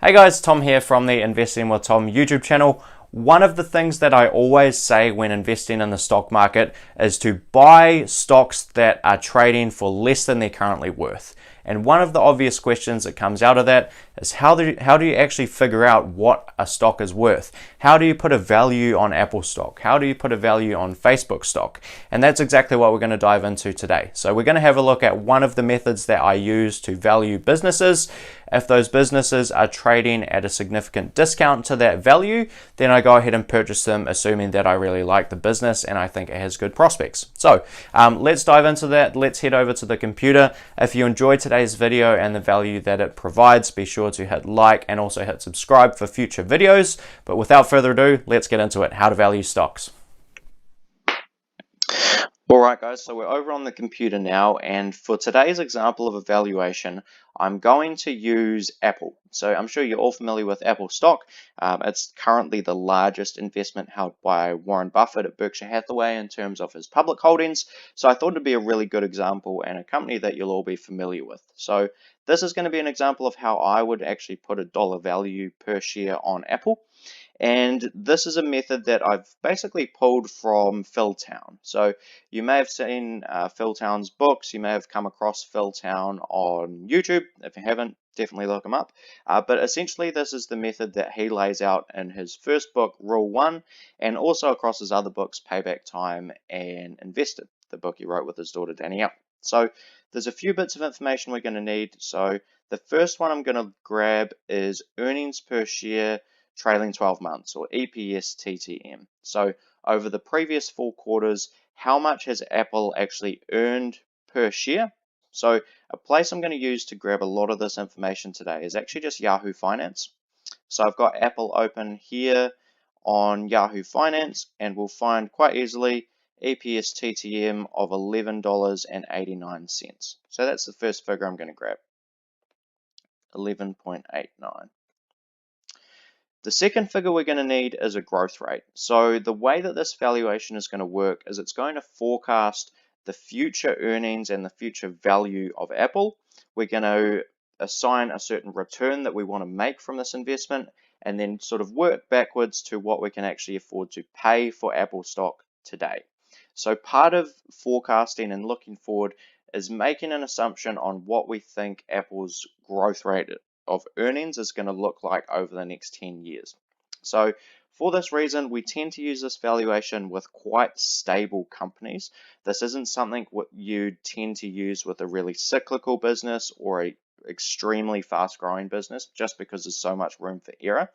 Hey guys, Tom here from the Investing with Tom YouTube channel. One of the things that I always say when investing in the stock market is to buy stocks that are trading for less than they're currently worth. And one of the obvious questions that comes out of that is how do you actually figure out what a stock is worth? How do you put a value on Apple stock? How do you put a value on Facebook stock? And that's exactly what we're going to dive into today. So we're going to have a look at one of the methods that I use to value businesses. If those businesses are trading at a significant discount to that value, then I go ahead and purchase them, assuming that I really like the business and I think it has good prospects. So let's dive into that. Let's head over to the computer. If you enjoyed today's video and the value that it provides, be sure to hit like and also hit subscribe for future videos. But without further ado, let's get into it. How to value stocks. Alright guys, so we're over on the computer now, and for today's example of a valuation, I'm going to use Apple. So I'm sure you're all familiar with Apple stock. It's currently the largest investment held by Warren Buffett at Berkshire Hathaway in terms of his public holdings. So I thought it'd be a really good example and a company that you'll all be familiar with. So this is going to be an example of how I would actually put a dollar value per share on Apple. And this is a method that I've basically pulled from Phil Town. So you may have seen Phil Town's books, you may have come across Phil Town on YouTube. If you haven't, definitely look him up. But essentially this is the method that he lays out in his first book, Rule 1, and also across his other books, Payback Time and Invested, the book he wrote with his daughter Danielle. So there's a few bits of information we're going to need. So the first one I'm going to grab is earnings per share trailing 12 months, or EPS TTM. So over the previous 4 quarters, how much has Apple actually earned per share? So a place I'm going to use to grab a lot of this information today is actually just Yahoo Finance. So I've got Apple open here on Yahoo Finance, and we'll find quite easily EPS TTM of $11.89. So that's the first figure I'm going to grab, 11.89. The second figure we're going to need is a growth rate. So the way that this valuation is going to work is it's going to forecast the future earnings and the future value of Apple. We're going to assign a certain return that we want to make from this investment, and then sort of work backwards to what we can actually afford to pay for Apple stock today. So part of forecasting and looking forward is making an assumption on what we think Apple's growth rate of earnings is going to look like over the next 10 years. So for this reason, we tend to use this valuation with quite stable companies. This isn't something what you tend to use with a really cyclical business or a extremely fast growing business, just because there's so much room for error.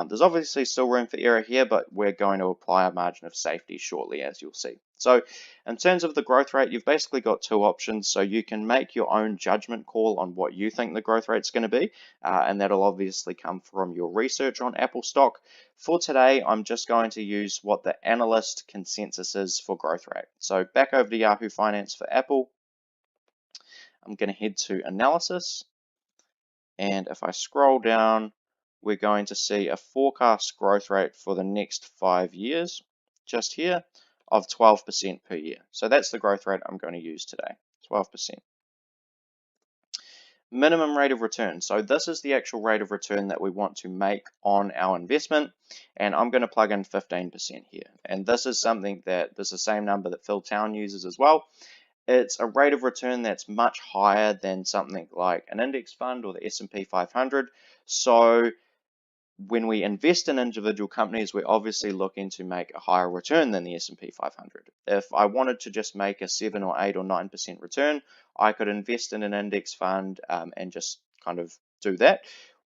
There's obviously still room for error here, but we're going to apply a margin of safety shortly, as you'll see. So in terms of the growth rate, you've basically got 2 options. So you can make your own judgment call on what you think the growth rate is going to be, and that'll obviously come from your research on Apple stock. For today, I'm just going to use what the analyst consensus is for growth rate. So back over to Yahoo Finance for Apple. I'm going to head to analysis, and if I scroll down, we're going to see a forecast growth rate for the next 5 years, just here, of 12% per year. So that's the growth rate I'm going to use today, 12%. Minimum rate of return. So this is the actual rate of return that we want to make on our investment, and I'm going to plug in 15% here. And this is something that is the same number that Phil Town uses as well. It's a rate of return that's much higher than something like an index fund or the S&P 500. So when we invest in individual companies, we're obviously looking to make a higher return than the S&P 500. If I wanted to just make a 7 or 8 or 9% return, I could invest in an index fund and just kind of do that.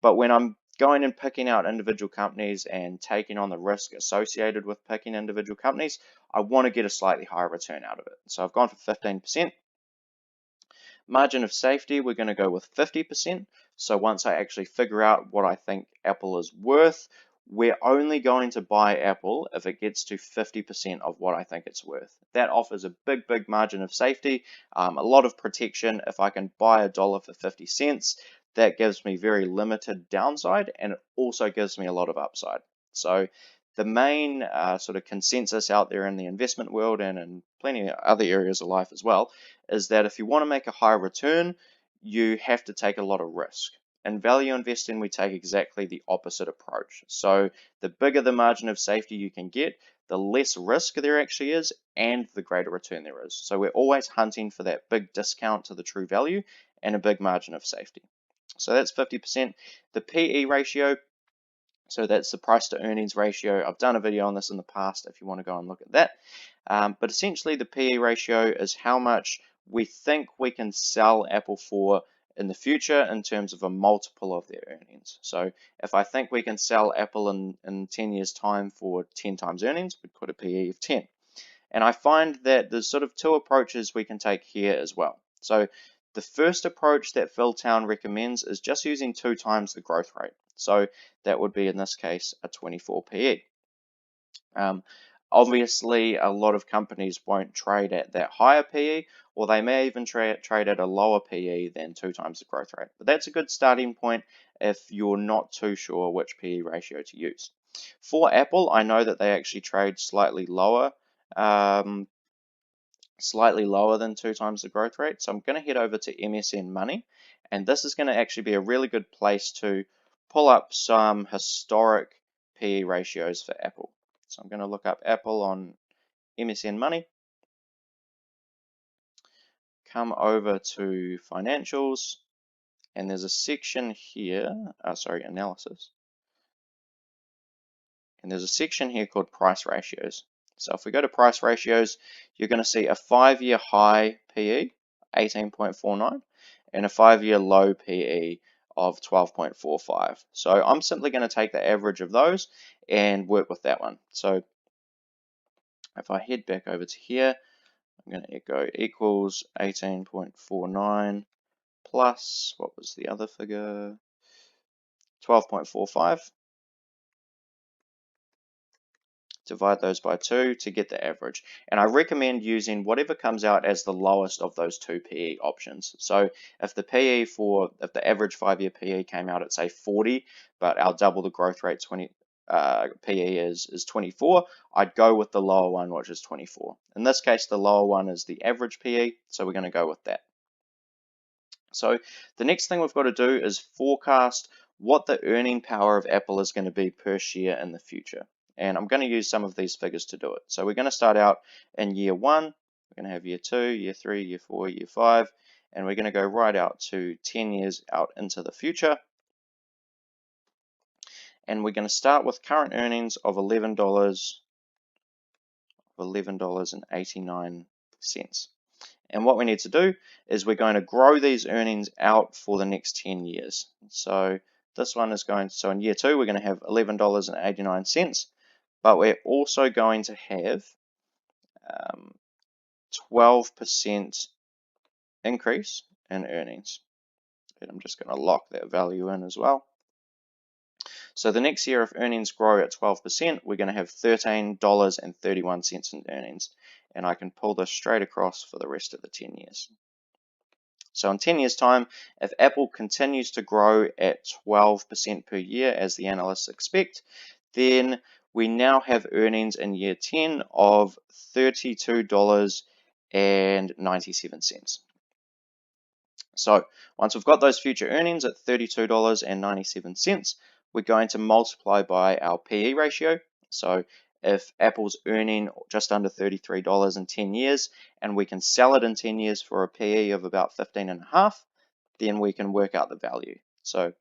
But when I'm going and picking out individual companies and taking on the risk associated with picking individual companies, I want to get a slightly higher return out of it. So I've gone for 15%. Margin of safety, we're going to go with 50%. So once I actually figure out what I think Apple is worth, we're only going to buy Apple if it gets to 50% of what I think it's worth. That offers a big margin of safety, a lot of protection. If I can buy a dollar for 50 cents, that gives me very limited downside, and it also gives me a lot of upside. So the main sort of consensus out there in the investment world and in plenty of other areas of life as well is that if you want to make a higher return, you have to take a lot of risk. in value investing, we take exactly the opposite approach. So the bigger the margin of safety you can get, the less risk there actually is, and the greater return there is. So we're always hunting for that big discount to the true value and a big margin of safety. So that's 50%. The PE ratio, so that's the price to earnings ratio. I've done a video on this in the past if you want to go and look at that. But essentially the PE ratio is how much we think we can sell Apple for in the future in terms of a multiple of their earnings. So if I think we can sell Apple in 10 years time for 10 times earnings, we'd put a PE of 10. And I find that there's sort of two approaches we can take here as well. So the first approach that Phil Town recommends is just using 2 times the growth rate. So that would be, in this case, a 24 PE. Obviously, a lot of companies won't trade at that higher PE, or they may even trade at a lower PE than 2 times the growth rate. But that's a good starting point if you're not too sure which PE ratio to use. For Apple, I know that they actually trade slightly lower than 2 times the growth rate. So I'm going to head over to MSN Money, and this is going to actually be a really good place to pull up some historic PE ratios for Apple. So I'm going to look up Apple on MSN Money, come over to financials, and there's a section here, analysis. And there's a section here called price ratios. So if we go to price ratios, you're going to see a 5-year high PE, 18.49, and a 5-year low PE of 12.45. So I'm simply going to take the average of those and work with that one. So if I head back over to here, I'm going to go equals 18.49 plus, what was the other figure? 12.45. Divide those by 2 to get the average. And I recommend using whatever comes out as the lowest of those 2 PE options. So if the average 5-year PE came out at say 40, but our double the growth rate PE is 24, I'd go with the lower one, which is 24. In this case, the lower one is the average PE, so we're going to go with that. So the next thing we've got to do is forecast what the earning power of Apple is going to be per share in the future. And I'm going to use some of these figures to do it. So we're going to start out in year 1, we're going to have year 2, year 3, year 4, year 5, and we're going to go right out to 10 years out into the future. And we're going to start with current earnings of $11.89. And what we need to do is we're going to grow these earnings out for the next 10 years. So this one is so in year 2, we're going to have $11.89, but we're also going to have 12% increase in earnings. And I'm just going to lock that value in as well. So the next year, if earnings grow at 12%, we're going to have $13.31 in earnings. And I can pull this straight across for the rest of the 10 years. So in 10 years' time, if Apple continues to grow at 12% per year, as the analysts expect, then we now have earnings in year 10 of $32.97. So once we've got those future earnings at $32.97, we're going to multiply by our PE ratio. So if Apple's earning just under $33 in 10 years and we can sell it in 10 years for a PE of about 15.5, then we can work out the value. So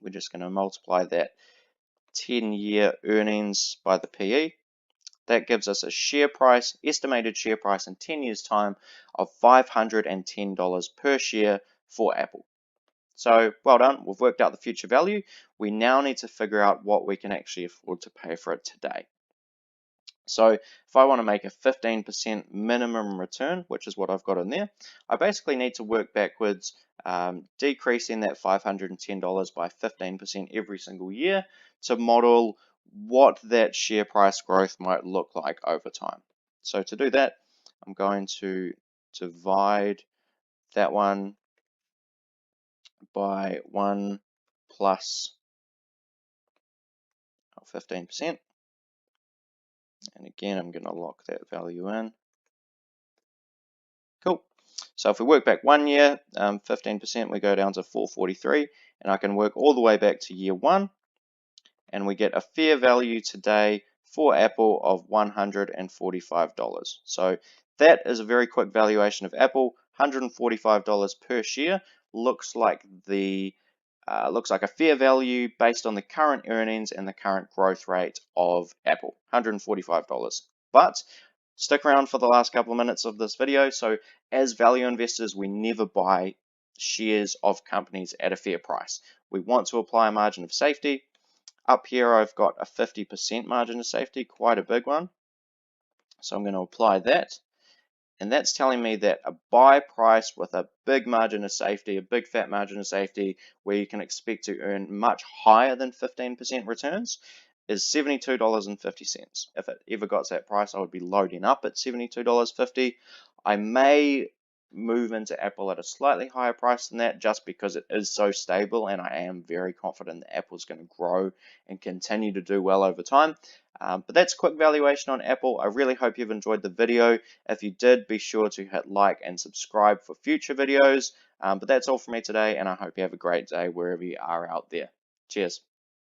we're just going to multiply that 10-year earnings by the PE. That gives us a estimated share price in 10 years' time of $510 per share for Apple. So well done, we've worked out the future value. We now need to figure out what we can actually afford to pay for it today. So if I want to make a 15% minimum return, which is what I've got in there, I basically need to work backwards, decreasing that $510 by 15% every single year to model what that share price growth might look like over time. So to do that, I'm going to divide that one by 1 plus 15%. And again, I'm going to lock that value in. Cool. So if we work back 1 year, 15%, we go down to 443, and I can work all the way back to year 1, and we get a fair value today for Apple of $145. So that is a very quick valuation of Apple. $145 per share looks like a fair value based on the current earnings and the current growth rate of Apple. $145. But stick around for the last couple of minutes of this video. So as value investors, we never buy shares of companies at a fair price. We want to apply a margin of safety. Up here, I've got a 50% margin of safety, quite a big one. So I'm going to apply that. And that's telling me that a buy price with a big margin of safety, a big fat margin of safety, where you can expect to earn much higher than 15% returns, is $72.50. If it ever got to that price, I would be loading up at $72.50. I may move into Apple at a slightly higher price than that just because it is so stable, and I am very confident that Apple's going to grow and continue to do well over time. But that's a quick valuation on Apple. I really hope you've enjoyed the video. If you did, be sure to hit like and subscribe for future videos. But that's all from me today, and I hope you have a great day wherever you are out there. Cheers.